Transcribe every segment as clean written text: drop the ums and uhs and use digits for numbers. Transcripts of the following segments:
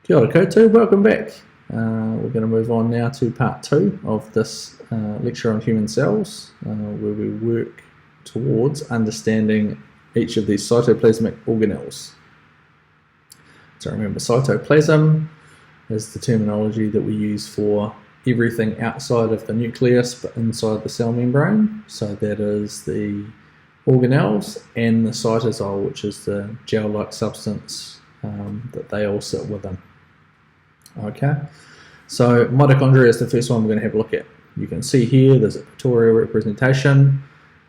Kia ora koutou, welcome back. We're going to move on now to part 2 of this lecture on human cells, where we work towards understanding each of these cytoplasmic organelles. So remember, cytoplasm is the terminology that we use for everything outside of the nucleus but inside the cell membrane. So that is the organelles and the cytosol, which is the gel-like substance that they all sit within. Okay, so mitochondria is the first one we're going to have a look at. You can see here there's a pictorial representation.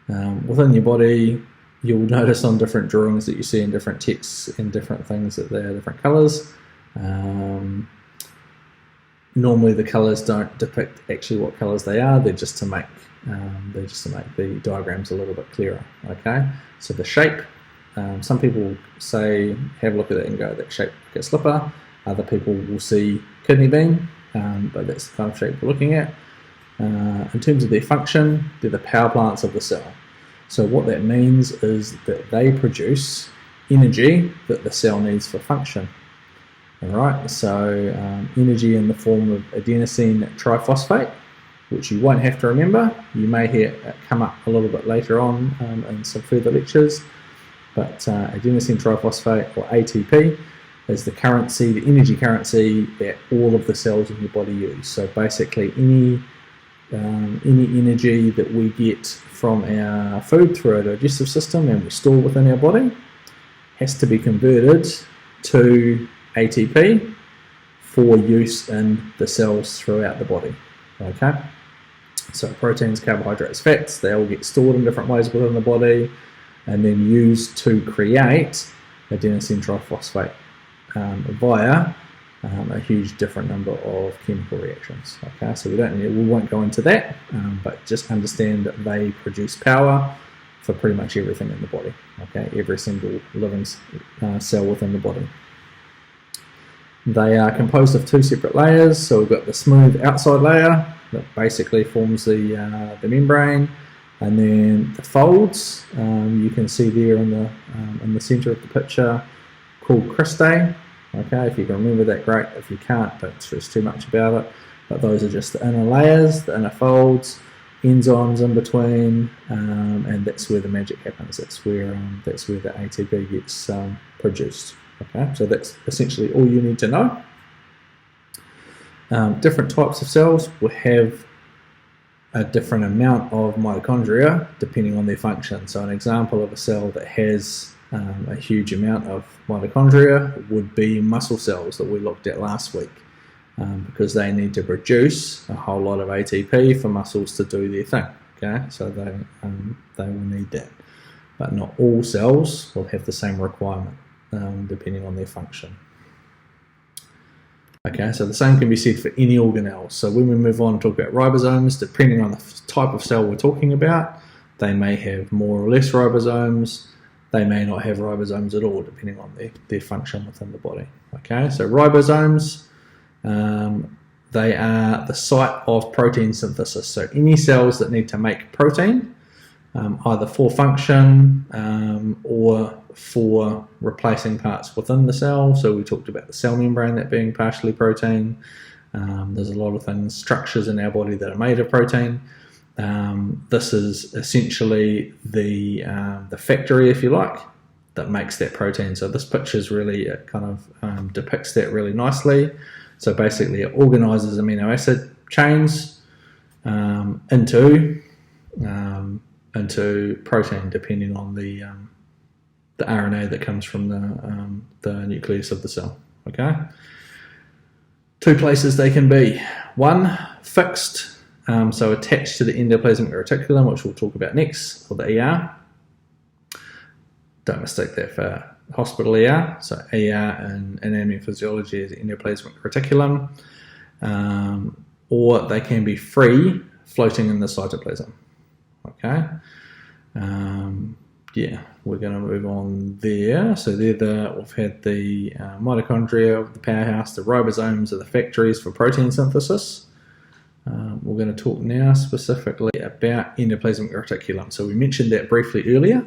Within your body, you'll notice on different drawings that you see in different texts and different things that they are different colours. Normally the colours don't depict actually what colours they are, they're just to make the diagrams a little bit clearer. Okay, so the shape, some people say, have a look at it and go, that shape like a slipper. Other people will see kidney bean, but that's the kind of shape we're looking at. In terms of their function, they're the power plants of the cell. So what that means is that they produce energy that the cell needs for function. Alright, so energy in the form of adenosine triphosphate, which you won't have to remember. You may hear it come up a little bit later on in some further lectures. But adenosine triphosphate, or ATP, is the currency, the energy currency that all of the cells in your body use. So basically any energy that we get from our food through our digestive system and we store within our body has to be converted to ATP for use in the cells throughout the body. Okay, so proteins, carbohydrates, fats, they all get stored in different ways within the body and then used to create adenosine triphosphate via a huge different number of chemical reactions. Okay, so we won't go into that, but just understand that they produce power for pretty much everything in the body. Okay, every single living cell within the body. They are composed of 2 separate layers. So we've got the smooth outside layer that basically forms the membrane, and then the folds. You can see there in the centre of the picture, called cristae. Okay, if you can remember that, great. If you can't, don't stress too much about it. But those are just the inner layers, the inner folds, enzymes in between, and that's where the magic happens. That's where the ATP gets produced. Okay, so that's essentially all you need to know. Different types of cells will have a different amount of mitochondria depending on their function. So an example of a cell that has a huge amount of mitochondria would be muscle cells that we looked at last week, because they need to produce a whole lot of ATP for muscles to do their thing. Okay, so they will need that, but not all cells will have the same requirement depending on their function. Okay, so the same can be said for any organelle. So when we move on and talk about ribosomes, depending on the type of cell we're talking about, they may have more or less ribosomes. They may not have ribosomes at all, depending on their function within the body. Okay, so ribosomes, they are the site of protein synthesis. So any cells that need to make protein, either for function or for replacing parts within the cell. So we talked about the cell membrane, that being partially protein. There's a lot of things, structures in our body that are made of protein. This is essentially the factory, if you like, that makes that protein. So this picture is really, it kind of depicts that really nicely. So basically it organizes amino acid chains into protein, depending on the RNA that comes from the nucleus of the cell. Okay, 2 places they can be. One, fixed, so attached to the endoplasmic reticulum, which we'll talk about next, or the ER. Don't mistake that for hospital ER. So ER in anatomy and physiology is endoplasmic reticulum, or they can be free, floating in the cytoplasm. Okay, yeah, we're going to move on there. So we've had the mitochondria, the powerhouse, the ribosomes are the factories for protein synthesis. We're going to talk now specifically about endoplasmic reticulum. So we mentioned that briefly earlier.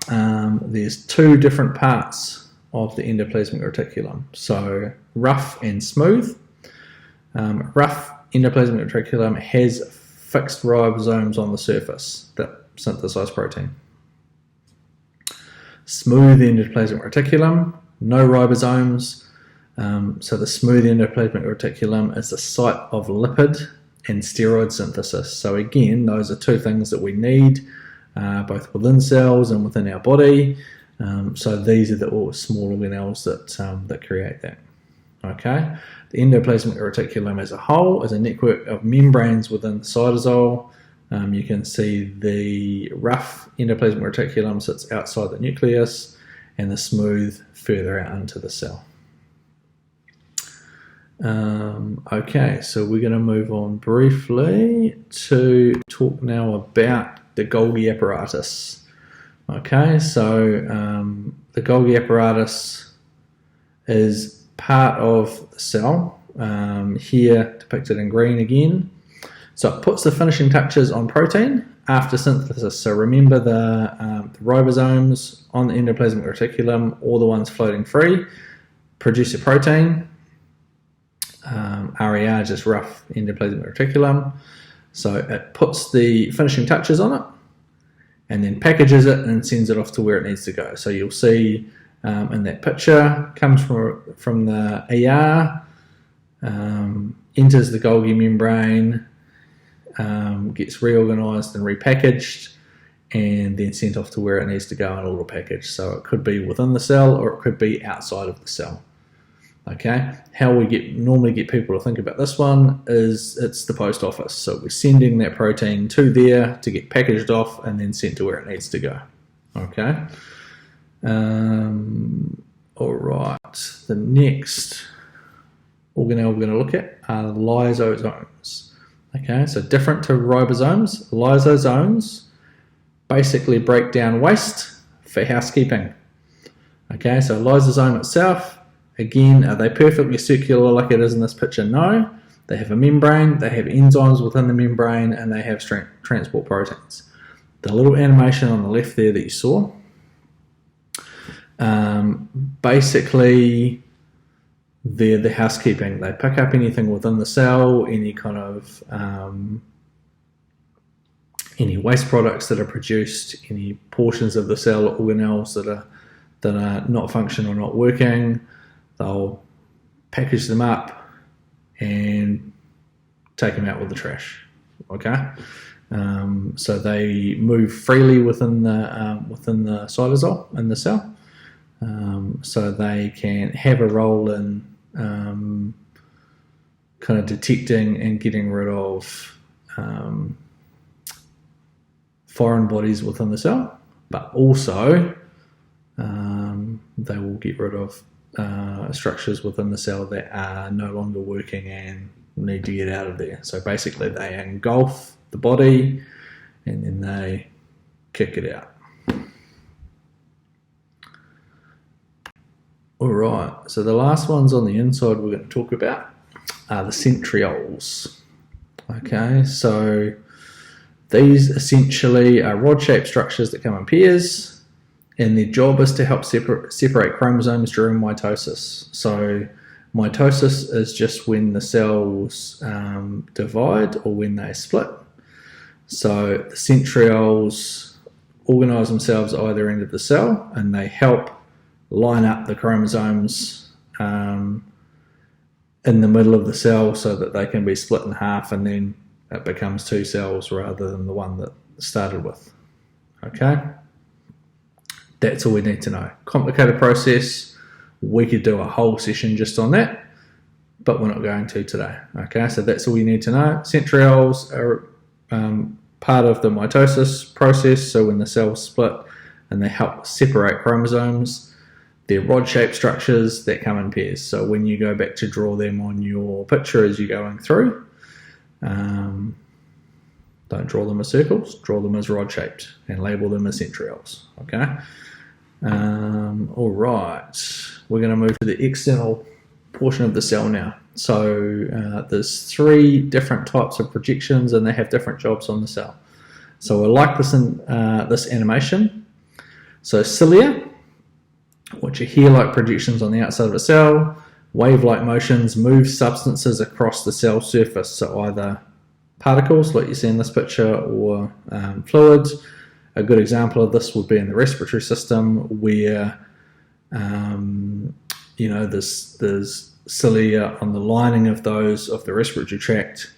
There's 2 different parts of the endoplasmic reticulum. So rough and smooth. Rough endoplasmic reticulum has fixed ribosomes on the surface that synthesize protein. Smooth endoplasmic reticulum, no ribosomes. So the smooth endoplasmic reticulum is the site of lipid and steroid synthesis. So again, those are two things that we need, both within cells and within our body. So these are the small organelles that create that. Okay, the endoplasmic reticulum as a whole is a network of membranes within the cytosol. You can see the rough endoplasmic reticulum sits outside the nucleus, and the smooth further out into the cell. Okay, so we're going to move on briefly to talk now about the Golgi apparatus. Okay, so the Golgi apparatus is part of the cell, here depicted in green again. So it puts the finishing touches on protein after synthesis. So remember the ribosomes on the endoplasmic reticulum, all the ones floating free, produce a protein. RER, just rough endoplasmic reticulum. So it puts the finishing touches on it and then packages it and sends it off to where it needs to go. So you'll see in that picture, comes from the ER, enters the Golgi membrane, gets reorganized and repackaged, and then sent off to where it needs to go and auto package. So it could be within the cell or it could be outside of the cell. Okay, how we normally get people to think about this one is it's the post office. So we're sending that protein to there to get packaged off and then sent to where it needs to go. Okay. All right. The next organelle we're going to look at are lysosomes. Okay, so different to ribosomes, lysosomes basically break down waste for housekeeping. Okay, so lysosome itself, again, are they perfectly circular like it is in this picture? No. They have a membrane, they have enzymes within the membrane, and they have transport proteins. The little animation on the left there that you saw, basically they're the housekeeping. They pick up anything within the cell, any kind of any waste products that are produced, any portions of the cell organelles that are not functional or not working. They'll package them up and take them out with the trash. Okay, so they move freely within the cytosol in the cell, so they can have a role in kind of detecting and getting rid of foreign bodies within the cell, but also they will get rid of structures within the cell that are no longer working and need to get out of there. So basically they engulf the body and then they kick it out. Alright, so the last ones on the inside we're going to talk about are the centrioles. Okay, so these essentially are rod-shaped structures that come in pairs, and their job is to help separate chromosomes during mitosis. So mitosis is just when the cells divide or when they split. So the centrioles organise themselves at either end of the cell, and they help line up the chromosomes in the middle of the cell so that they can be split in half, and then it becomes two cells rather than the one that started with. Okay? That's all we need to know. Complicated process. We could do a whole session just on that, but we're not going to today. Okay, so that's all you need to know. Centrioles are part of the mitosis process, so when the cells split and they help separate chromosomes, they're rod-shaped structures that come in pairs. So when you go back to draw them on your picture as you're going through, don't draw them as circles, draw them as rod-shaped and label them as centrioles. Okay. All right, we're going to move to the external portion of the cell now. So there's three different types of projections, and they have different jobs on the cell. So I like this in this animation. So cilia which are hair-like projections on the outside of a cell. Wave-like motions move substances across the cell surface, so either particles, like you see in this picture, or fluids. A good example of this would be in the respiratory system, where there's cilia on the lining of the respiratory tract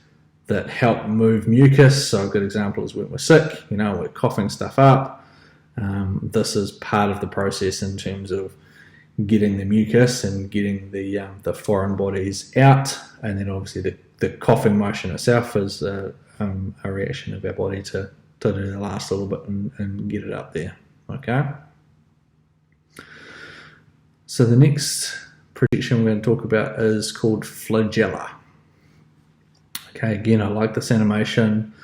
that help move mucus. So a good example is when we're sick, we're coughing stuff up. This is part of the process in terms of getting the mucus and getting the foreign bodies out, and then obviously the coughing motion itself is a reaction of our body to do the last little bit and get it up there. Okay. So the next projection we're going to talk about is called flagella. Okay, again, I like this animation.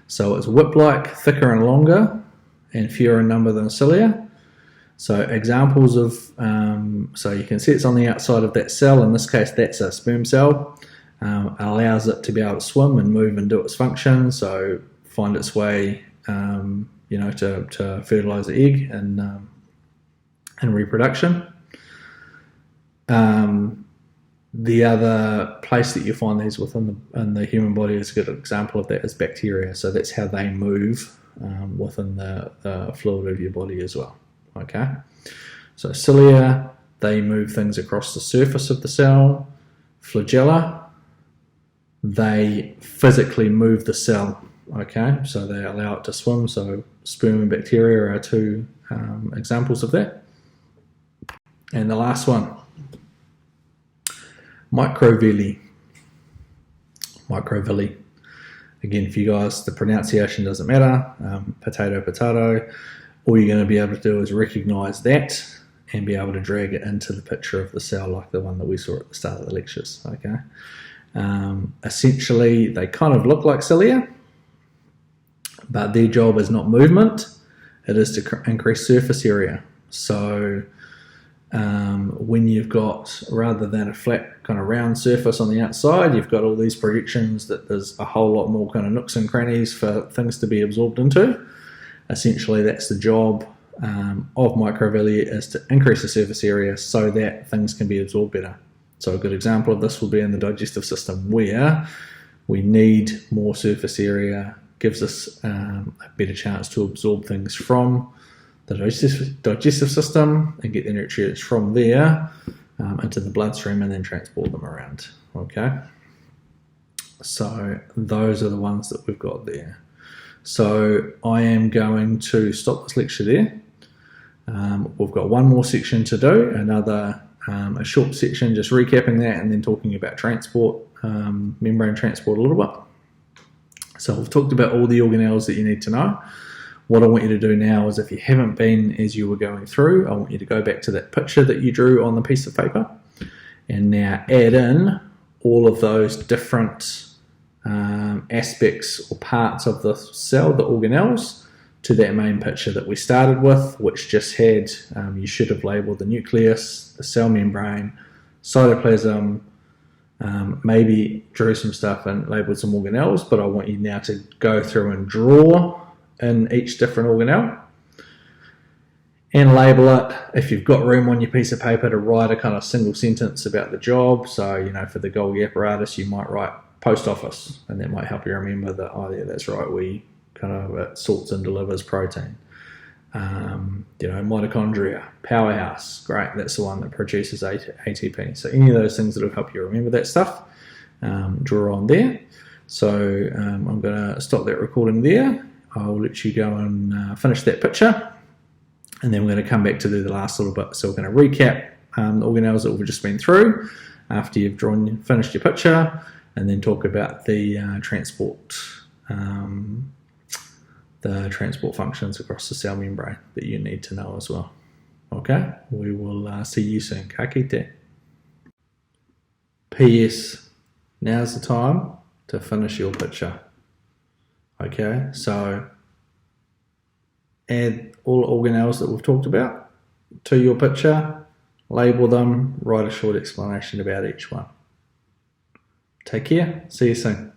So it's whip-like, thicker and longer, and fewer in number than cilia. So examples of, so you can see it's on the outside of that cell. In this case, that's a sperm cell. Allows it to be able to swim and move and do its function. So find its way, to fertilize the egg and reproduction. The other place that you find these within the human body is a good example of that is bacteria. So that's how they move within the fluid of your body as well. Okay, so cilia, they move things across the surface of the cell. Flagella, they physically move the cell. Okay, so they allow it to swim. So sperm and bacteria are two examples of that. And the last one, microvilli. Microvilli. Again, for you guys, the pronunciation doesn't matter. Potato, potato. All you're going to be able to do is recognize that and be able to drag it into the picture of the cell, like the one that we saw at the start of the lectures. Okay. Essentially, they kind of look like cilia, but their job is not movement. It is to increase surface area. So when you've got, rather than a flat kind of round surface on the outside, you've got all these projections that there's a whole lot more kind of nooks and crannies for things to be absorbed into. Essentially, that's the job of microvilli, is to increase the surface area so that things can be absorbed better. So a good example of this will be in the digestive system, where we need more surface area, gives us a better chance to absorb things from the digestive system and get the nutrients from there into the bloodstream and then transport them around. Okay, so those are the ones that we've got there. So I am going to stop this lecture there. We've got one more section to do, a short section just recapping that and then talking about transport, membrane transport a little bit. So we've talked about all the organelles that you need to know. What I want you to do now is, if you haven't been as you were going through, I want you to go back to that picture that you drew on the piece of paper and now add in all of those different aspects or parts of the cell, the organelles, to that main picture that we started with, which just had, you should have labelled the nucleus, the cell membrane, cytoplasm, maybe drew some stuff and labelled some organelles, but I want you now to go through and draw in each different organelle and label it. If you've got room on your piece of paper to write a kind of single sentence about the job, so for the Golgi apparatus you might write post office, and that might help you remember that, oh yeah, that's right, we kind of, it sorts and delivers protein. Mitochondria, powerhouse, great, that's the one that produces ATP. So any of those things that will help you remember that stuff, draw on there. So I'm going to stop that recording there. I'll let you go and finish that picture, and then we're going to come back to do the last little bit. So we're going to recap the organelles that we've just been through after you've finished your picture, and then talk about the transport functions across the cell membrane that you need to know as well. Okay, we will see you soon. Ka kite. P.S. Now's the time to finish your picture. Okay, so add all the organelles that we've talked about to your picture, label them, write a short explanation about each one. Take care, see you soon.